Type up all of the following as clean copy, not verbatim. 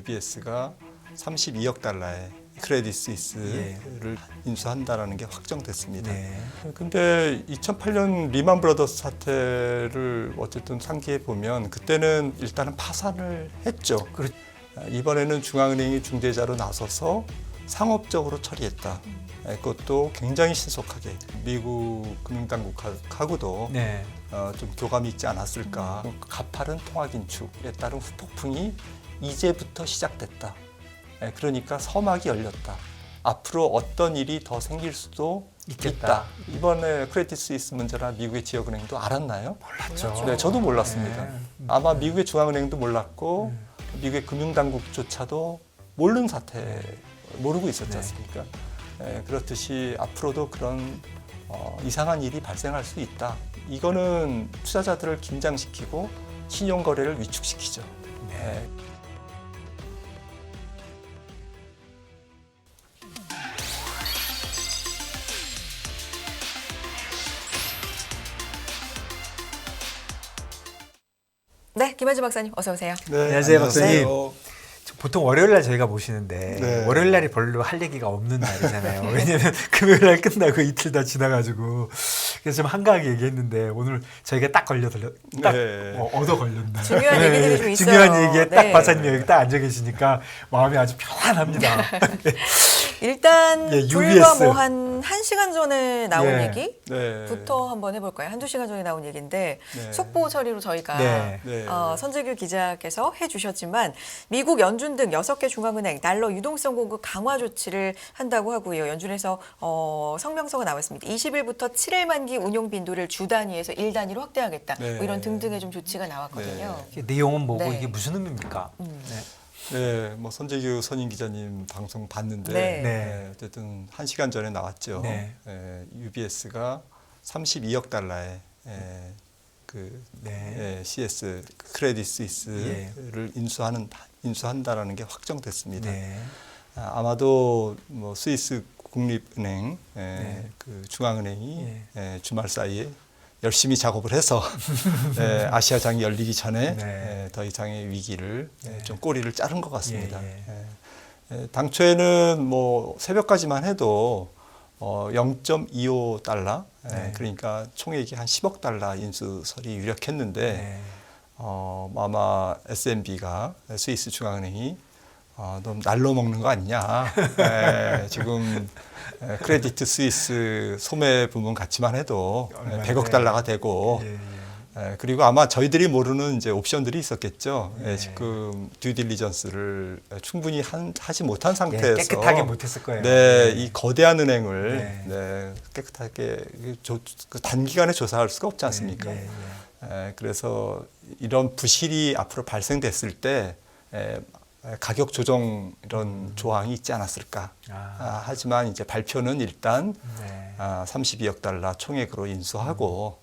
UBS가 32억 달러의 크레딧 스위스를 인수한다라는 게 확정됐습니다. 근데 2008년 리만 브라더스 사태를 어쨌든 상기해 보면 그때는 일단은 파산을 했죠. 이번에는 중앙은행이 중재자로 나서서 상업적으로 처리했다. 그것도 굉장히 신속하게 미국 금융당국하고도 좀 교감이 있지 않았을까. 가파른 통화긴축에 따른 후폭풍이 이제부터 시작됐다. 그러니까 서막이 열렸다. 앞으로 어떤 일이 더 생길 수도 있다. 이번에 크레딧 스위스 문제나 미국의 지역은행도 알았나요? 몰랐죠. 네, 저도 몰랐습니다. 아마 미국의 중앙은행도 몰랐고 미국의 금융당국조차도 모르는 사태 모르고 있었지 않습니까? 그렇듯이 앞으로도 그런 이상한 일이 발생할 수 있다. 이거는 투자자들을 긴장시키고 신용 거래를 위축시키죠. 네, 김한주 박사님 어서 오세요. 네, 안녕하세요, 박사님. 안녕하세요. 보통 월요일 날 저희가 모시는데 네. 월요일 날이 별로 할 얘기가 없는 날이잖아요. 왜냐면 금요일 날 끝나고 이틀 다 지나가지고 그래서 좀 한가하게 얘기했는데 오늘 저희가 딱 얻어 걸렸네. 중요한 얘기들이 좀 있어요. 중요한 얘기에 딱 네. 박사님이 여기 딱 앉아 계시니까 마음이 아주 편안합니다. 일단 예, 불과 UBS. 뭐 한 1시간 전에 나온 예. 얘기부터 한번 해볼까요? 한두 시간 전에 나온 얘기인데 네. 속보 처리로 저희가 네. 선재규 기자께서 해주셨지만 미국 연준 등 6개 중앙은행 달러 유동성 공급 강화 조치를 한다고 하고요. 연준에서 성명서가 나왔습니다. 20일부터 7일 만기 운용 빈도를 주 단위에서 1 단위로 확대하겠다. 네. 뭐 이런 등등의 좀 조치가 나왔거든요. 내용은 뭐고 네. 이게 무슨 의미입니까? 네, 뭐 선재규 선임 기자님 방송 봤는데 네. 어쨌든 1시간 전에 나왔죠. 네. UBS가 32억 달러의 CS 크레딧 스위스를 인수한다라는 게 확정됐습니다. 아마도 뭐 스위스 국립은행 그 중앙은행이 주말 사이에 열심히 작업을 해서 아시아장이 열리기 전에 더 이상의 위기를 좀 꼬리를 자른 것 같습니다. 당초에는 뭐 새벽까지만 해도 0.25 달러, 그러니까 총액이 한 10억 달러 인수설이 유력했는데 아마 SNB가 스위스 중앙은행이 너 날로 먹는 거 아니냐. 지금 크레디트 스위스 소매 부문 같이만 해도 100억 달러가 되고 그리고 아마 저희들이 모르는 이제 옵션들이 있었겠죠. 지금 듀딜리전스를 충분히 하지 못한 상태에서 깨끗하게 못했을 거예요. 이 거대한 은행을 깨끗하게 그 단기간에 조사할 수가 없지 않습니까? 그래서 이런 부실이 앞으로 발생됐을 때 가격 조정 이런 조항이 있지 않았을까. 하지만 이제 발표는 일단 32억 달러 총액으로 인수하고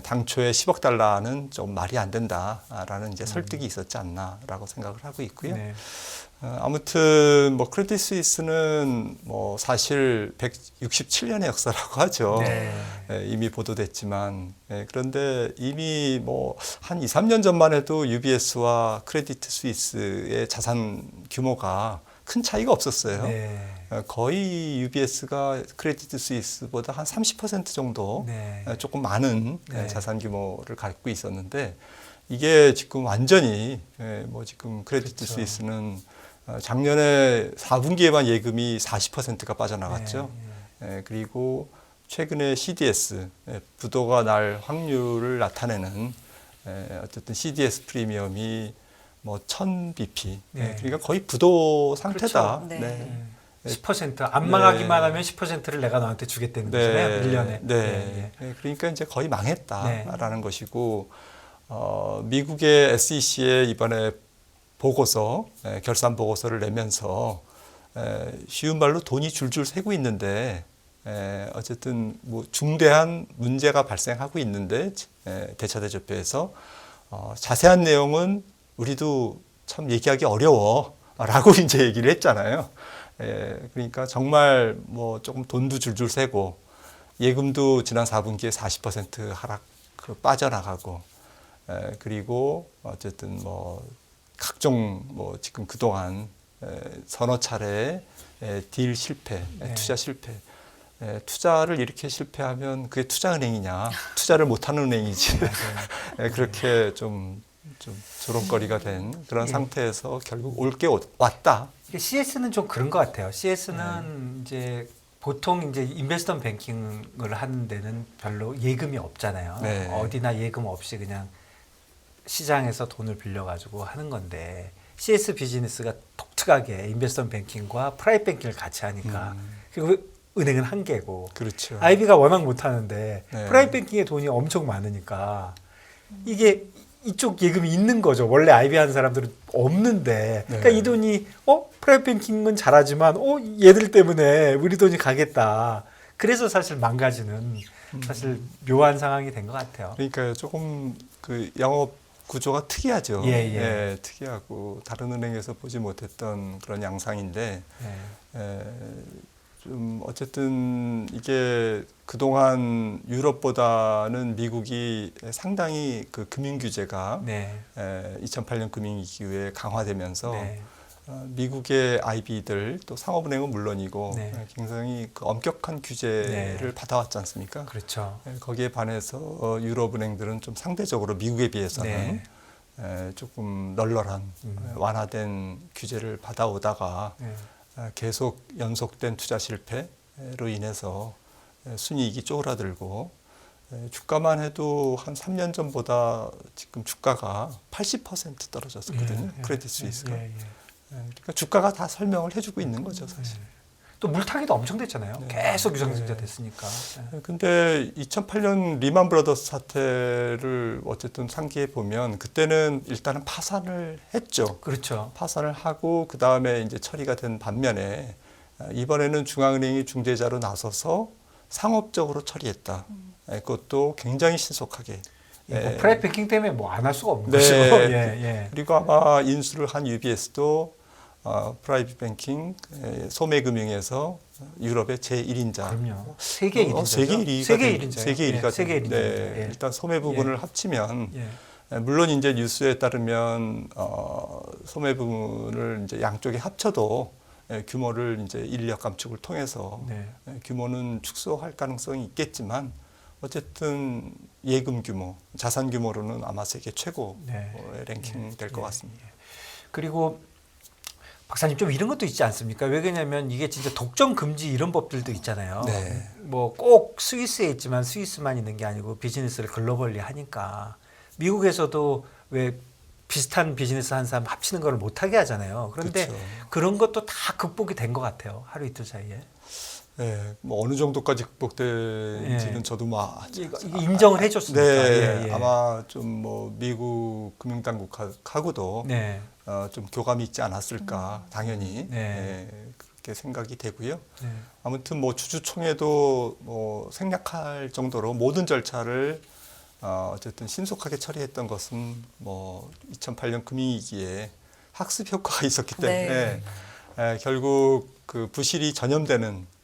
당초에 10억 달러는 좀 말이 안 된다라는 이제 설득이 있었지 않나라고 생각을 하고 있고요. 아무튼 뭐 크레딧 스위스는 뭐 사실 167년의 역사라고 하죠. 이미 보도됐지만 그런데 이미 뭐 한 2, 3년 전만 해도 UBS와 크레딧 스위스의 자산 규모가 큰 차이가 없었어요. 거의 UBS가 크레딧 스위스보다 한 30% 정도 조금 많은 자산 규모를 갖고 있었는데 이게 지금 완전히 뭐 지금 크레딧 스위스는 작년에 4분기에만 예금이 40%가 빠져나갔죠. 그리고 최근에 CDS 부도가 날 확률을 나타내는 어쨌든 CDS 프리미엄이 뭐 1000bp 그러니까 거의 부도 상태다. 그렇죠. 10% 안 망하기만 하면 10%를 내가 너한테 주겠다는 거잖아요. 1년에. 그러니까 이제 거의 망했다라는 것이고 미국의 SEC의 이번에 보고서, 결산 보고서를 내면서 쉬운 말로 돈이 줄줄 새고 있는데 어쨌든 뭐 중대한 문제가 발생하고 있는데 대차대조표에서 자세한 내용은 우리도 참 얘기하기 어려워라고 이제 얘기를 했잖아요. 그러니까 정말 뭐 조금 돈도 줄줄 새고 예금도 지난 4분기에 40% 하락 빠져나가고 그리고 어쨌든 뭐 각종 뭐 지금 그동안 서너 차례 딜 실패, 투자 실패. 투자를 이렇게 실패하면 그게 투자은행이냐? 투자를 못하는 은행이지. 그렇게 좀 조롱거리가 된 그런 상태에서 결국 올 게 왔다. CS는 좀 그런 것 같아요. CS는 이제 보통 이제 인베스트먼트 뱅킹을 하는 데는 별로 예금이 없잖아요. 네. 어디나 예금 없이 그냥 시장에서 돈을 빌려가지고 하는 건데 CS 비즈니스가 독특하게 인베스트먼트 뱅킹과 프라이빗 뱅킹을 같이 하니까 그리고 은행은 한 개고 그렇죠. IB가 워낙 못하는데 네. 프라이빗 뱅킹에 돈이 엄청 많으니까 이게 이쪽 예금이 있는 거죠. 원래 IB 하는 사람들은 없는데 그러니까 네. 이 돈이 프라이빗 뱅킹은 잘하지만 얘들 때문에 우리 돈이 가겠다. 그래서 사실 망가지는 사실 묘한 상황이 된 것 같아요. 그러니까 조금 그 영업 구조가 특이하죠. 예. 특이하고 다른 은행에서 보지 못했던 그런 양상인데 좀 어쨌든 이게 그동안 유럽보다는 미국이 상당히 그 금융 규제가 2008년 금융위기 이후에 강화되면서 미국의 IB들 또 상업은행은 물론이고 굉장히 그 엄격한 규제를 받아왔지 않습니까? 그렇죠. 거기에 반해서 유럽은행들은 좀 상대적으로 미국에 비해서는 조금 널널한 완화된 규제를 받아오다가 계속 연속된 투자 실패로 인해서 순이익이 쪼그라들고 주가만 해도 한 3년 전보다 지금 주가가 80% 떨어졌었거든요. 크레딧 스위스가. 그러니까 주가가 다 설명을 해주고 있는 거죠, 사실. 또 물타기도 엄청 됐잖아요. 계속 유상증자 됐으니까. 근데 2008년 리만 브라더스 사태를 어쨌든 상기해 보면 그때는 일단은 파산을 했죠. 그렇죠. 파산을 하고 그 다음에 이제 처리가 된 반면에 이번에는 중앙은행이 중재자로 나서서 상업적으로 처리했다. 그것도 굉장히 신속하게. 프라이빗 뱅킹 때문에 뭐 안 할 수가 없는 네. 거죠. 그리고 아마 인수를 한 UBS도 프라이빗 뱅킹 소매금융에서 유럽의 제1인자. 그럼요. 세계 1인자죠. 세계 1위가 세계 1인자. 세계 1인자. 일단 소매 부분을 합치면 물론 이제 뉴스에 따르면 소매 부분을 이제 양쪽에 합쳐도 규모를 이제 인력 감축을 통해서 규모는 축소할 가능성이 있겠지만 어쨌든 예금 규모, 자산 규모로는 아마 세계 최고 랭킹 될 것 같습니다. 그리고 박사님 좀 이런 것도 있지 않습니까? 왜 그러냐면 이게 진짜 독점 금지 이런 법들도 있잖아요. 뭐 꼭 스위스에 있지만 스위스만 있는 게 아니고 비즈니스를 글로벌리 하니까 미국에서도 왜 비슷한 비즈니스 한 사람 합치는 걸 못하게 하잖아요. 그런데 그렇죠. 그런 것도 다 극복이 된 것 같아요. 하루 이틀 사이에. 뭐 어느 정도까지 극복된지는 저도 이게 인정을 해줬으니까. 아마 좀 뭐 미국 금융당국하고도 좀 교감이 있지 않았을까 당연히 그렇게 생각이 되고요. 아무튼 뭐 주주총회도 뭐 생략할 정도로 모든 절차를 어쨌든 신속하게 처리했던 것은 뭐 2008년 금융위기에 학습 효과가 있었기 때문에 결국 그 부실이 전염되는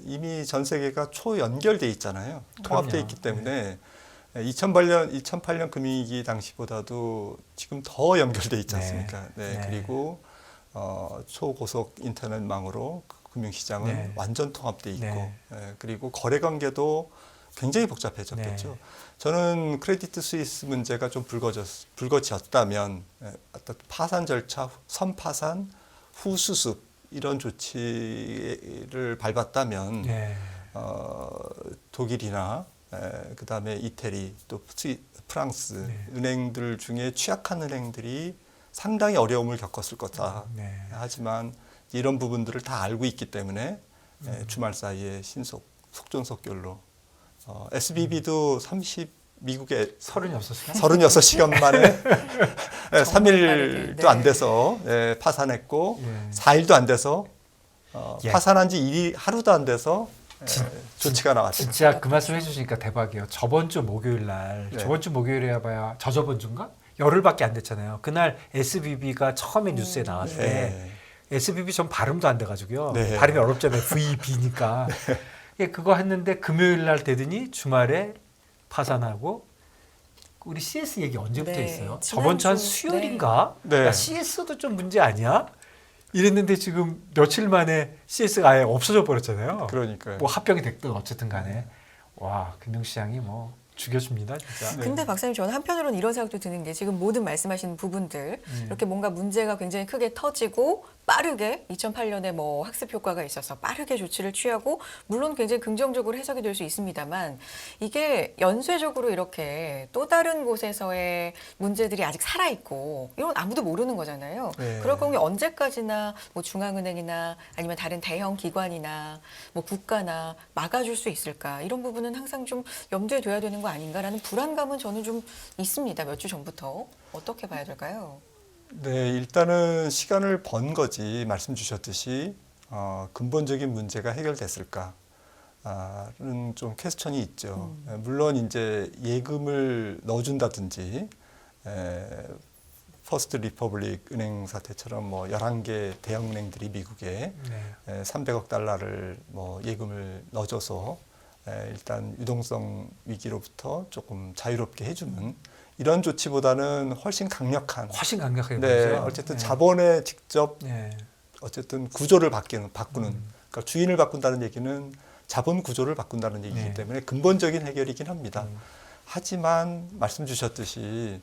이미 전 세계가 초연결돼 있잖아요. 통합돼 있기 때문에 2008년 금융위기 당시보다도 지금 더 연결돼 있지 않습니까? 그리고 초고속 인터넷망으로 금융시장은 완전 통합돼 있고 그리고 거래관계도 굉장히 복잡해졌겠죠. 저는 크레디트 스위스 문제가 좀 불거졌다면 어떤 파산 절차, 선파산, 후수습 이런 조치를 밟았다면 독일이나 그다음에 이태리 또 프랑스 은행들 중에 취약한 은행들이 상당히 어려움을 겪었을 거다. 하지만 이런 부분들을 다 알고 있기 때문에 주말 사이에 속전속결로 SBB도 미국에 36시간 만에 3일도 안 돼서 파산했고 4일도 안 돼서 파산한 지 하루도 안 돼서 조치가 나왔습니다. 진짜 그 말씀 해주시니까 대박이에요. 저번 주 목요일 날, 저번 주 목요일에 봐야 저저번 주인가? 열흘밖에 안 됐잖아요. 그날 SBB가 처음에 뉴스에 나왔을 때 SBB 전 발음도 안 돼가지고요. 발음이 어렵잖아요. VB니까. 그거 했는데 금요일 날 되더니 주말에 파산하고 우리 CS 얘기 언제부터 네, 했어요? 지난주, 저번 주 한 수요일인가? 네. 야, CS도 좀 문제 아니야? 이랬는데 지금 며칠 만에 CS가 아예 없어져 버렸잖아요. 그러니까요. 뭐 합병이 됐든 어쨌든 간에 와 금융시장이 뭐 죽여줍니다 진짜. 근데 박사님 저는 한편으로는 이런 생각도 드는 게 지금 모든 말씀하신 부분들 이렇게 뭔가 문제가 굉장히 크게 터지고 빠르게 2008년에 뭐 학습 효과가 있어서 빠르게 조치를 취하고 물론 굉장히 긍정적으로 해석이 될 수 있습니다만 이게 연쇄적으로 이렇게 또 다른 곳에서의 문제들이 아직 살아 있고 이건 아무도 모르는 거잖아요. 네. 그럴 경우에 언제까지나 뭐 중앙은행이나 아니면 다른 대형 기관이나 뭐 국가나 막아줄 수 있을까 이런 부분은 항상 좀 염두에 둬야 되는 거 아닌가라는 불안감은 저는 좀 있습니다. 몇 주 전부터 어떻게 봐야 될까요? 네, 일단은 시간을 번 거지 말씀 주셨듯이 근본적인 문제가 해결됐을까는 좀 퀘스천이 있죠. 물론 이제 예금을 넣어준다든지 퍼스트 리퍼블릭 은행 사태처럼 뭐 11개 대형 은행들이 미국에 네. 300억 달러를 뭐 예금을 넣어줘서 일단 유동성 위기로부터 조금 자유롭게 해주는 이런 조치보다는 훨씬 강력한 훨씬 강력하게 네, 보이죠. 어쨌든 네. 자본에 직접 네. 어쨌든 구조를 바꾸는 그러니까 주인을 바꾼다는 얘기는 자본 구조를 바꾼다는 얘기이기 네. 때문에 근본적인 해결이긴 합니다. 하지만 말씀 주셨듯이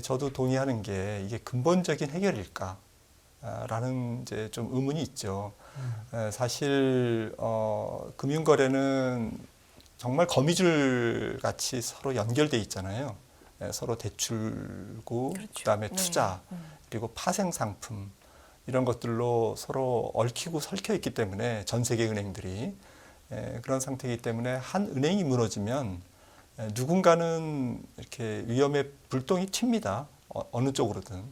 저도 동의하는 게 이게 근본적인 해결일까? 라는 이제 좀 의문이 있죠. 사실 금융거래는 정말 거미줄 같이 서로 연결돼 있잖아요. 서로 대출고 그렇죠. 그다음에 네. 투자 그리고 파생 상품 이런 것들로 서로 얽히고 설켜 있기 때문에 전 세계 은행들이 그런 상태이기 때문에 한 은행이 무너지면 누군가는 이렇게 위험의 불똥이 튑니다. 어느 쪽으로든.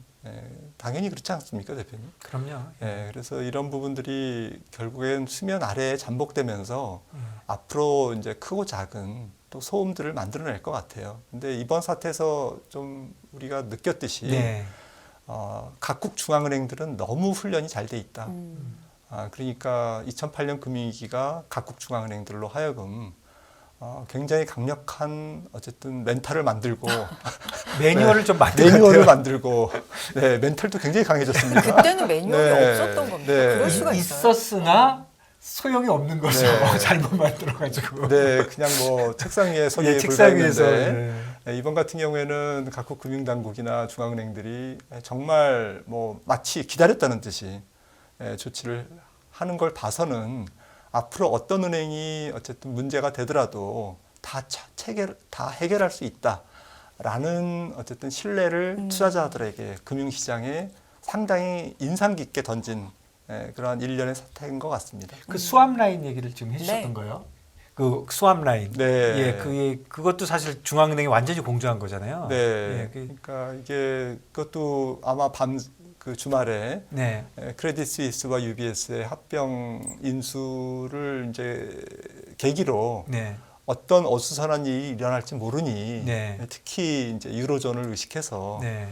당연히 그렇지 않습니까, 대표님? 그럼요. 그래서 이런 부분들이 결국엔 수면 아래에 잠복되면서 앞으로 이제 크고 작은 또 소음들을 만들어낼 것 같아요. 근데 이번 사태에서 좀 우리가 느꼈듯이 네. 각국 중앙은행들은 너무 훈련이 잘 돼 있다. 그러니까 2008년 금융위기가 각국 중앙은행들로 하여금 굉장히 강력한 어쨌든 멘탈을 만들고 매뉴얼을 좀 만들고 매뉴얼을 만들고 멘탈도 굉장히 강해졌습니다. 그때는 매뉴얼이 네. 없었던 겁니다. 네. 그럴 수가 있어요. 있었으나 소용이 없는 거죠. 네. 잘못 만들어가지고. 네, 그냥 뭐 책상 위에 서기에 예, 책상 위에서. 불과했는데 네. 이번 같은 경우에는 각국 금융당국이나 중앙은행들이 정말 뭐 마치 기다렸다는 듯이 조치를 하는 걸 봐서는 앞으로 어떤 은행이 어쨌든 문제가 되더라도 다 해결할 수 있다라는 어쨌든 신뢰를 투자자들에게 금융시장에 상당히 인상 깊게 던진 그러한 일련의 사태인 것 같습니다. 그 수압 라인 얘기를 지금 해주셨던 네. 거예요. 그 수압 라인. 네. 예, 그것도 사실 중앙은행이 완전히 공조한 거잖아요. 네. 예, 그러니까 이게 그것도 아마 그 주말에 네. 크레딧 스위스와 UBS의 합병 인수를 이제 계기로 네. 어떤 어수선한 일이 일어날지 모르니 네. 특히 이제 유로존을 의식해서 네.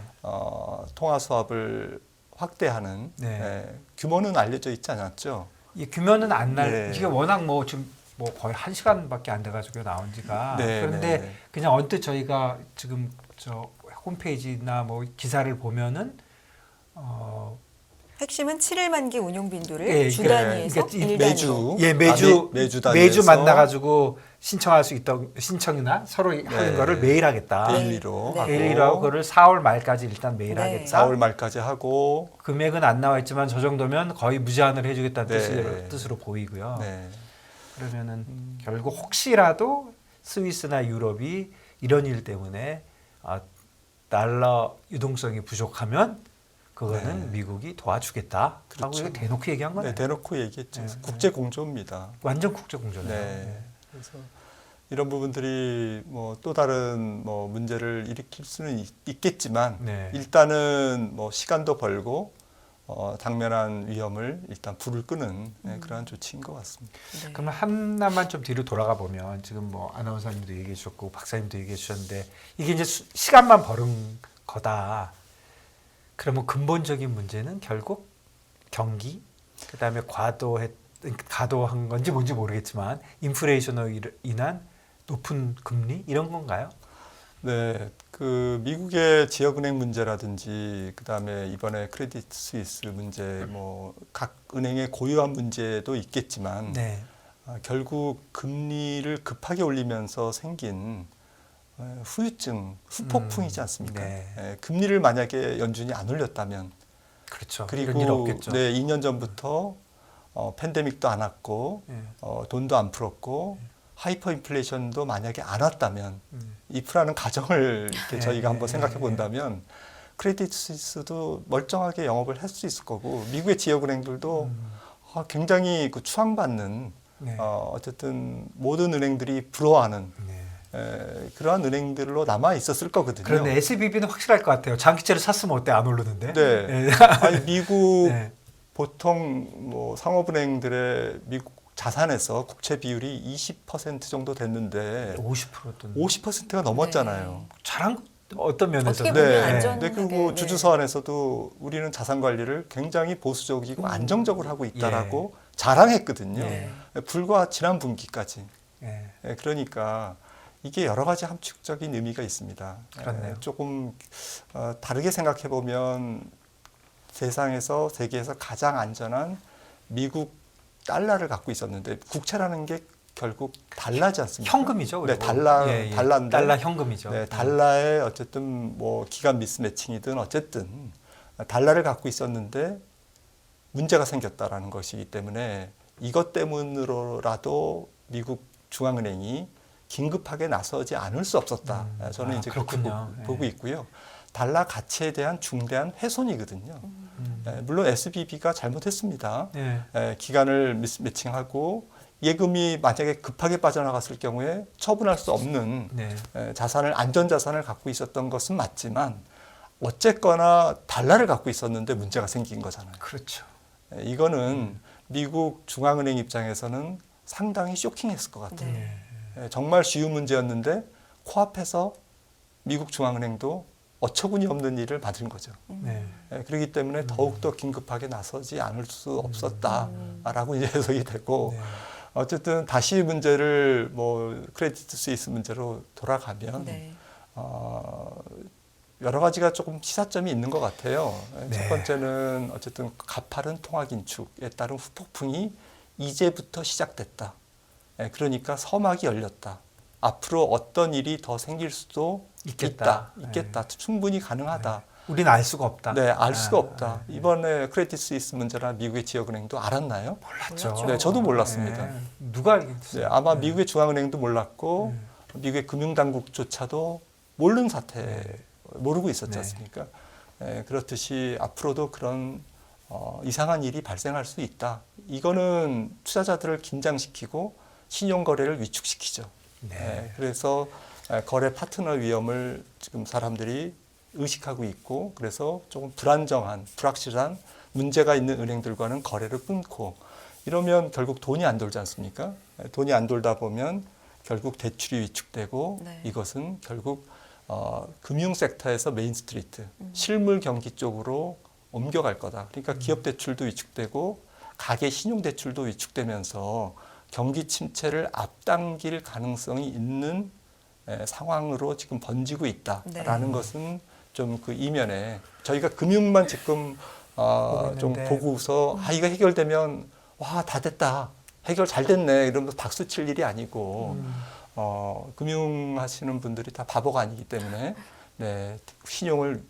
통화 수합을 확대하는 네. 규모는 알려져 있지 않았죠. 이 규모는 안 날. 네. 이게 워낙 뭐 지금 뭐 거의 1시간밖에 안 돼가지고 나온 지가. 네, 그런데 네. 그냥 언뜻 저희가 지금 저 홈페이지나 뭐 기사를 보면은 핵심은 7일 만기 운용 빈도를 예, 주 그러니까 단위에서 그러니까 일 매주 단위로. 예, 매주 매주 단위에서 만나가지고 신청할 수 있던 신청이나 서로 하는 네. 거를 매일 하겠다. 데일리로 네. 하고 매일 하고 그거를 4월 말까지 일단 매일 네. 하겠다. 4월 말까지 하고 금액은 안 나와 있지만 저 정도면 거의 무제한을 해주겠다는 네. 뜻으로 보이고요. 네. 그러면은 결국 혹시라도 스위스나 유럽이 이런 일 때문에 달러 유동성이 부족하면 그거는 네. 미국이 도와주겠다 하고 그렇죠. 이거 대놓고 얘기한 거네요. 네, 대놓고 얘기했죠. 네. 국제 공조입니다. 완전 국제 공조네요. 네. 그래서 이런 부분들이 뭐 또 다른 뭐 문제를 일으킬 수는 있겠지만 네. 일단은 뭐 시간도 벌고 당면한 위험을 일단 불을 끄는 그러한 조치인 것 같습니다. 네. 그러면 하나만 좀 뒤로 돌아가 보면 지금 뭐 아나운서님도 얘기해 주셨고 박사님도 얘기해 주셨는데 이게 이제 시간만 벌은 거다. 그러면 근본적인 문제는 결국 경기, 그다음에 과도한 건지 뭔지 모르겠지만 인플레이션으로 인한 높은 금리 이런 건가요? 네, 그 미국의 지역은행 문제라든지 그다음에 이번에 크레딧 스위스 문제, 뭐 각 은행의 고유한 문제도 있겠지만 네. 결국 금리를 급하게 올리면서 생긴 후유증, 후폭풍이지 않습니까? 네. 금리를 만약에 연준이 안 올렸다면, 그렇죠. 그리고 이런 일 없겠죠. 네, 2년 전부터 팬데믹도 안 왔고 예. 돈도 안 풀었고 하이퍼 인플레이션도 만약에 안 왔다면 이프라는 가정을 이렇게 저희가 한번 생각해 본다면 크레딧 스위스도 멀쩡하게 영업을 할 수 있을 거고 미국의 지역은행들도 굉장히 그 추앙받는 네. 어쨌든 모든 은행들이 부러워하는 네. 그러한 은행들로 남아 있었을 거거든요. 그런데 SVB는 확실할 것 같아요. 장기채를 샀으면 어때 안 오르는데? 네. 네. 아니 미국 네. 보통 뭐 상업은행들의 미국 자산에서 국채 비율이 20% 정도 됐는데 50%던 50%가 넘었잖아요. 잘한 어떤 면에서 어떻게 보면 네. 안전하게. 네. 그리고 네. 주주서 안에서도 우리는 자산 관리를 굉장히 보수적이고 안정적으로 하고 있다라고 자랑했거든요. 예. 불과 지난 분기까지. 예. 그러니까 이게 여러 가지 함축적인 의미가 있습니다. 그렇네요. 조금 다르게 생각해 보면 세상에서 세계에서 가장 안전한 미국 달러를 갖고 있었는데 국채라는 게 결국 달러지 않습니까? 현금이죠. 네, 그리고. 달러인데 달러 현금이죠. 네, 달러의 어쨌든 뭐 기간 미스매칭이든 어쨌든 달러를 갖고 있었는데 문제가 생겼다라는 것이기 때문에 이것 때문으로라도 미국 중앙은행이 긴급하게 나서지 않을 수 없었다. 저는 이제 그렇게 그렇군요. 보고 있고요. 달러 가치에 대한 중대한 훼손이거든요. 물론 SBB가 잘못했습니다. 예. 기간을 미스매칭하고 예금이 만약에 급하게 빠져나갔을 경우에 처분할 수 없는 네. 자산을 안전자산을 갖고 있었던 것은 맞지만 어쨌거나 달러를 갖고 있었는데 문제가 생긴 거잖아요. 그렇죠. 이거는 미국 중앙은행 입장에서는 상당히 쇼킹했을 것 같아요. 네. 정말 쉬운 문제였는데 코앞에서 미국 중앙은행도 어처구니 없는 일을 받은 거죠. 네. 그렇기 때문에 더욱더 긴급하게 나서지 않을 수 없었다라고 이제 해석이 되고 네. 어쨌든 다시 문제를 뭐 크레딧 스위스 문제로 돌아가면 네. 여러 가지가 조금 시사점이 있는 것 같아요. 네. 첫 번째는 어쨌든 가파른 통화 긴축에 따른 후폭풍이 이제부터 시작됐다. 그러니까 서막이 열렸다. 앞으로 어떤 일이 더 생길 수도 있겠다. 있겠다. 충분히 가능하다. 우리는 알 수가 없다. 네, 알 수가 없다. 이번에 크레딧 스위스 문제나 미국의 지역은행도 알았나요? 몰랐죠. 네, 저도 몰랐습니다. 네. 누가 알겠어요? 네, 아마 미국의 중앙은행도 몰랐고 미국의 금융당국조차도 모르는 사태 모르고 있었지 네. 않습니까? 그렇듯이 앞으로도 그런 이상한 일이 발생할 수 있다. 이거는 투자자들을 긴장시키고 신용거래를 위축시키죠. 네. 그래서 거래 파트너 위험을 지금 사람들이 의식하고 있고 그래서 조금 불안정한, 불확실한 문제가 있는 은행들과는 거래를 끊고 이러면 결국 돈이 안 돌지 않습니까? 돈이 안 돌다 보면 결국 대출이 위축되고 네. 이것은 결국 금융 섹터에서 메인 스트리트, 실물 경기 쪽으로 옮겨갈 거다. 그러니까 기업 대출도 위축되고 가계 신용 대출도 위축되면서 경기 침체를 앞당길 가능성이 있는 상황으로 지금 번지고 있다라는 네. 것은 좀 그 이면에 저희가 금융만 지금 좀 있는데. 보고서 이거 해결되면 와, 다 됐다. 해결 잘 됐네. 이러면서 박수 칠 일이 아니고 금융하시는 분들이 다 바보가 아니기 때문에 네, 신용을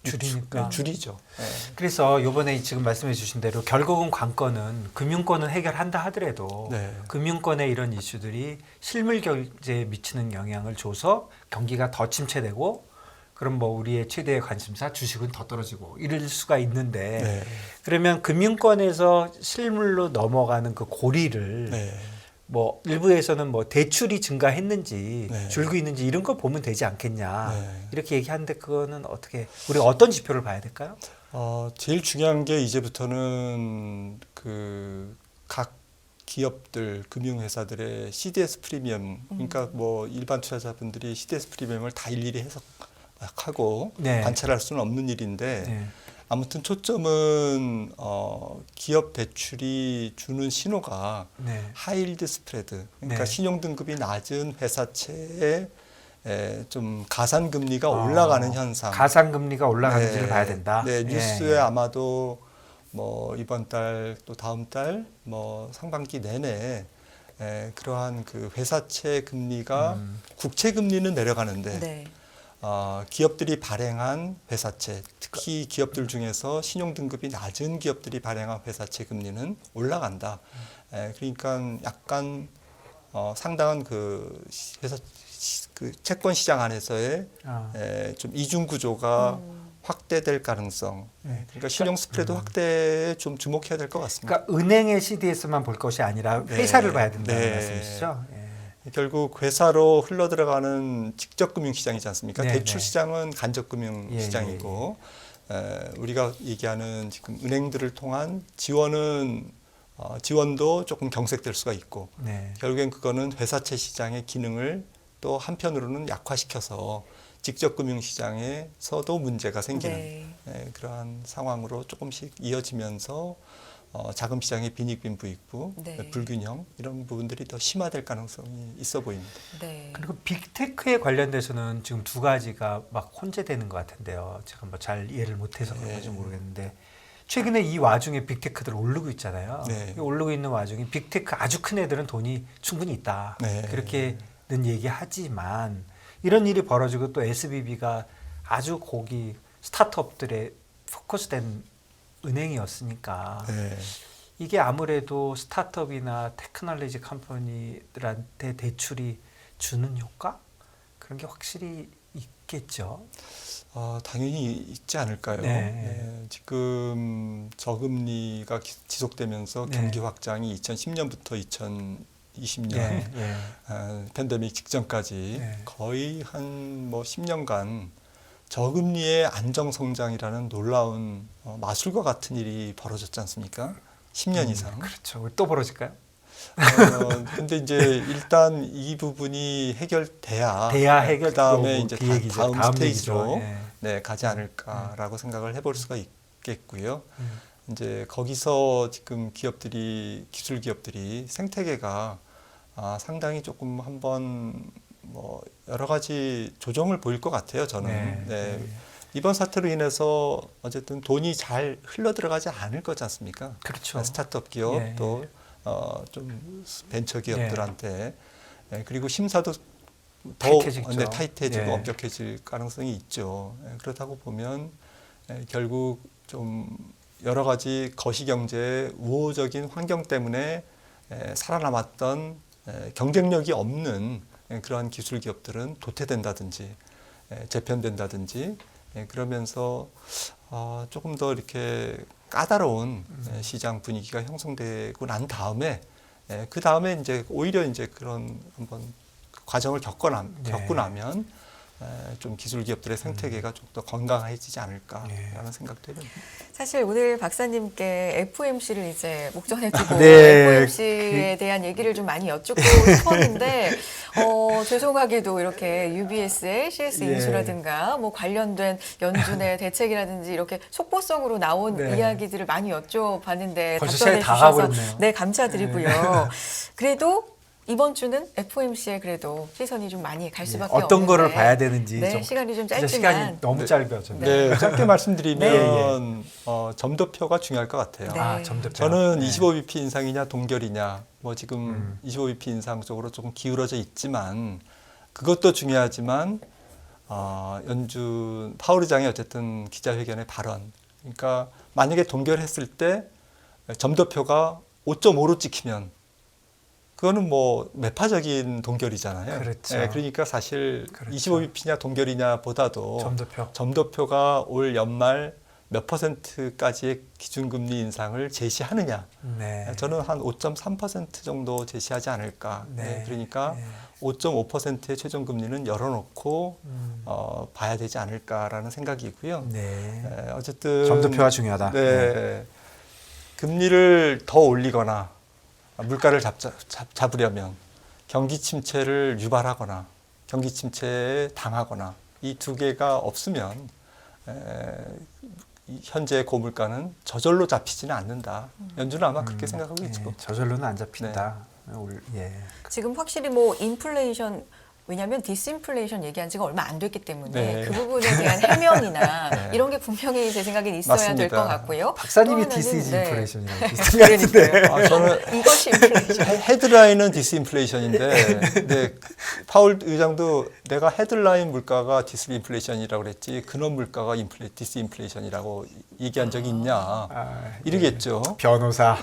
줄이니까. 줄이죠. 네. 그래서 이번에 지금 말씀해 주신 대로 결국은 관건은 금융권은 해결한다 하더라도 네. 금융권의 이런 이슈들이 실물 경제에 미치는 영향을 줘서 경기가 더 침체되고 그럼 뭐 우리의 최대의 관심사 주식은 더 떨어지고 이럴 수가 있는데 네. 그러면 금융권에서 실물로 넘어가는 그 고리를 네. 뭐 일부에서는 뭐 대출이 증가했는지 네. 줄고 있는지 이런 걸 보면 되지 않겠냐 네. 이렇게 얘기하는데 그거는 어떻게 우리가 어떤 지표를 봐야 될까요? 제일 중요한 게 이제부터는 그 각 기업들, 금융회사들의 CDS 프리미엄, 그러니까 뭐 일반 투자자분들이 CDS 프리미엄을 다 일일이 해석하고 네. 관찰할 수는 없는 일인데 네. 아무튼 초점은 기업 대출이 주는 신호가 네. 하이힐드 스프레드, 그러니까 네. 신용 등급이 낮은 회사채의 좀 가산금리가 올라가는 현상. 가상금리가 올라가는지를 네, 봐야 된다. 네, 예, 뉴스에 예. 아마도 뭐 이번 달 또 다음 달 뭐 상반기 내내 그러한 그 회사채 금리가 국채 금리는 내려가는데 네. 기업들이 발행한 회사채, 특히 기업들 중에서 신용 등급이 낮은 기업들이 발행한 회사채 금리는 올라간다. 그러니까 약간 상당한 그 회사 그 채권 시장 안에서의 좀 이중 구조가 확대될 가능성. 그러니까 신용 스프레드 확대에 좀 주목해야 될 것 같습니다. 그러니까 은행의 CDS만 볼 것이 아니라 회사를 봐야 된다는 말씀이시죠? 예. 결국 회사로 흘러 들어가는 직접 금융 시장이지 않습니까? 네, 대출 네. 시장은 간접 금융 예, 시장이고 우리가 얘기하는 지금 은행들을 통한 지원도 조금 경색될 수가 있고 네. 결국엔 그거는 회사채 시장의 기능을 또 한편으로는 약화시켜서 직접 금융 시장에서도 문제가 생기는 네. 그러한 상황으로 조금씩 이어지면서 자금 시장의 빈익빈 부익부, 네. 불균형 이런 부분들이 더 심화될 가능성이 있어 보입니다. 네. 그리고 빅테크에 관련돼서는 지금 두 가지가 막 혼재되는 것 같은데요. 제가 뭐 잘 이해를 못해서 그런 건지 모르겠는데 최근에 이 와중에 빅테크들 오르고 있잖아요. 네. 오르고 있는 와중에 빅테크 아주 큰 애들은 돈이 충분히 있다. 네. 그렇게는 얘기하지만 이런 일이 벌어지고 또 SBB가 아주 거기 스타트업들의 포커스된 은행이었으니까 네. 이게 아무래도 스타트업이나 테크놀로지 컴퍼니들한테 대출이 주는 효과 그런 게 확실히 있겠죠. 당연히 있지 않을까요? 네. 지금 저금리가 지속되면서 네. 경기 확장이 2010년부터 2020년 예, 예. 팬데믹 직전까지 네. 거의 한 뭐 10년간 저금리의 안정 성장이라는 놀라운 마술과 같은 일이 벌어졌지 않습니까? 10년 이상. 그렇죠. 또 벌어질까요? 근데 이제 일단 이 부분이 해결돼야 해결 그다음에 이제 그 얘기죠. 다음 스테이지로 얘기죠. 예. 네, 가지 않을까라고 생각을 해볼 수가 있겠고요. 이제 거기서 지금 기술 기업들이 생태계가 상당히 조금 한번 뭐 여러 가지 조정을 보일 것 같아요. 저는 네. 이번 사태로 인해서 어쨌든 돈이 잘 흘러 들어가지 않을 거지 않습니까? 그렇죠. 스타트업 기업 예, 또 좀 벤처 기업들한테 그리고 심사도 더 타이트해지죠. 타이트해지고 예. 엄격해질 가능성이 있죠. 그렇다고 보면 결국 좀 여러 가지 거시경제의 우호적인 환경 때문에 살아남았던 경쟁력이 없는 그러한 기술 기업들은 도태된다든지 재편된다든지 그러면서 조금 더 이렇게 까다로운 시장 분위기가 형성되고 난 다음에 그 다음에 이제 오히려 이제 그런 한번 과정을 겪고 나면 좀 기술 기업들의 생태계가 좀 더 건강해지지 않을까라는 생각도 해봅니다. 사실 오늘 박사님께 FOMC를 이제 목전에 두고 네. FOMC에 대한 얘기를 좀 많이 여쭙고 싶었는데 죄송하게도 이렇게 UBS의 CS 인수라든가 뭐 관련된 연준의 대책이라든지 이렇게 속보성으로 나온 네. 이야기들을 많이 여쭤봤는데 벌써 답변해 시간이 다 주셔서 가버렸네요. 네 감사드리고요. 그래도 이번 주는 FOMC에 그래도 시선이 좀 많이 갈 수밖에 없는데 어떤 거를 봐야 되는지 네, 좀 시간이 좀 진짜 짧지만 시간이 너무 짧아졌네요. 네, 짧게 말씀드리면 네. 점도표가 중요할 것 같아요. 네. 점도표. 저는 네. 25bp 인상이냐 동결이냐 뭐 지금 25bp 인상 쪽으로 조금 기울어져 있지만 그것도 중요하지만 연준 파월 의장이 어쨌든 기자회견의 발언 그러니까 만약에 동결했을 때 점도표가 5.5로 찍히면 그거는 뭐 매파적인 동결이잖아요. 그렇죠. 그러니까 사실 그렇죠. 25bp냐 동결이냐 보다도 점도표. 올 연말 몇 %까지의 기준금리 인상을 제시하느냐. 네. 저는 한 5.3% 정도 제시하지 않을까. 네. 그러니까 네. 5.5%의 최종금리는 열어놓고 봐야 되지 않을까라는 생각이고요. 네. 어쨌든 점도표가 중요하다. 네. 금리를 더 올리거나 물가를 잡으려면 경기 침체를 유발하거나 경기 침체에 당하거나 이 두 개가 없으면 현재 고물가는 저절로 잡히지는 않는다. 연준은 아마 그렇게 생각하고 있죠. 저절로는 안 잡힌다. 예. 지금 확실히 뭐 인플레이션 왜냐하면 디스인플레이션 얘기한 지가 얼마 안 됐기 때문에 네. 그 부분에 대한 해명이나 이런 게 분명히 제 생각엔 있어야 될 것 맞습니다. 같고요. 박사님이 또 하나는, 디스인플레이션이라고 비슷한 것 같은데. 그러니까요. 저는 이것이 인플레이션. 헤드라인은 디스인플레이션인데 근데 파월 의장도 내가 헤드라인 물가가 디스인플레이션이라고 그랬지 근원 물가가 디스인플레이션이라고 얘기한 적이 있냐 이러겠죠. 변호사.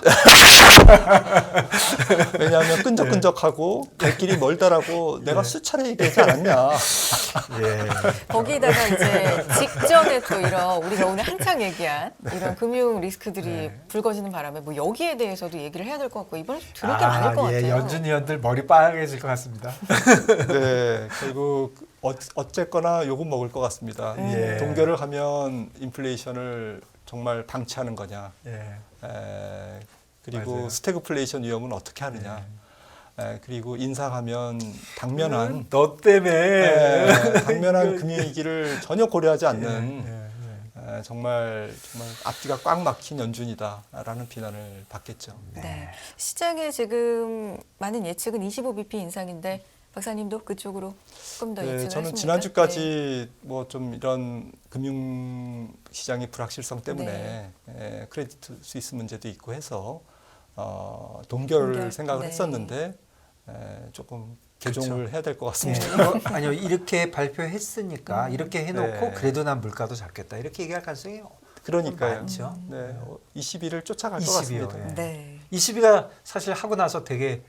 왜냐하면 끈적끈적하고 갈 길이 멀다라고 내가 수차례 얘기하지 않았냐. 예. 거기다가 이제 직전에 또 이런 우리가 오늘 한창 얘기한 이런 금융 리스크들이 불거지는 바람에 뭐 여기에 대해서도 얘기를 해야 될 것 같고 이번에 들을 게 많을 것 같아요. 연준 위원들 머리 빨개질 것 같습니다. 네, 결국 어쨌거나 욕은 먹을 것 같습니다. 예. 동결을 하면 인플레이션을 정말 방치하는 거냐. 예. 그리고 맞아요. 스태그플레이션 위험은 어떻게 하느냐. 그리고 인상하면 당면한 너 때문에. 당면한 금융위기를 전혀 고려하지 않는 정말 앞뒤가 꽉 막힌 연준이다라는 비난을 받겠죠. 네. 시장에 지금 많은 예측은 25bp 인상인데 박사님도 그쪽으로 조금 더 예측을 저는 하십니까? 지난주까지 뭐 좀 이런 금융 시장의 불확실성 때문에 크레디트 스위스 문제도 있고 해서 동결 생각을 네. 했었는데 조금 개종을 해야 될 것 같습니다. 아니요, 이렇게 발표했으니까 이렇게 해놓고 네. 그래도 난 물가도 잡겠다 이렇게 얘기할 가능성이 그러니까요. 많죠. 네, 22를 쫓아갈 것 22요, 같습니다. 예. 네. 22가 사실 하고 나서 되게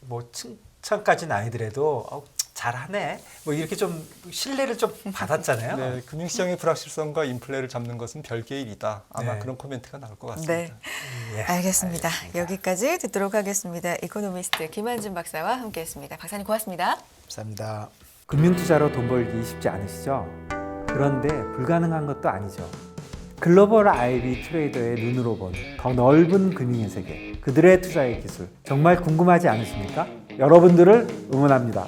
뭐 칭찬까지는 아니더라도 잘하네 뭐 이렇게 좀 신뢰를 좀 받았잖아요. 네, 금융시장의 불확실성과 인플레를 잡는 것은 별개의 일이다. 아마 네. 그런 코멘트가 나올 것 같습니다. 네. 예, 알겠습니다. 여기까지 듣도록 하겠습니다. 이코노미스트 김한준 박사와 함께했습니다. 박사님 고맙습니다. 감사합니다. 금융투자로 돈 벌기 쉽지 않으시죠? 그런데 불가능한 것도 아니죠. 글로벌 IB 트레이더의 눈으로 본 더 넓은 금융의 세계, 그들의 투자의 기술 정말 궁금하지 않으십니까? 여러분들을 응원합니다.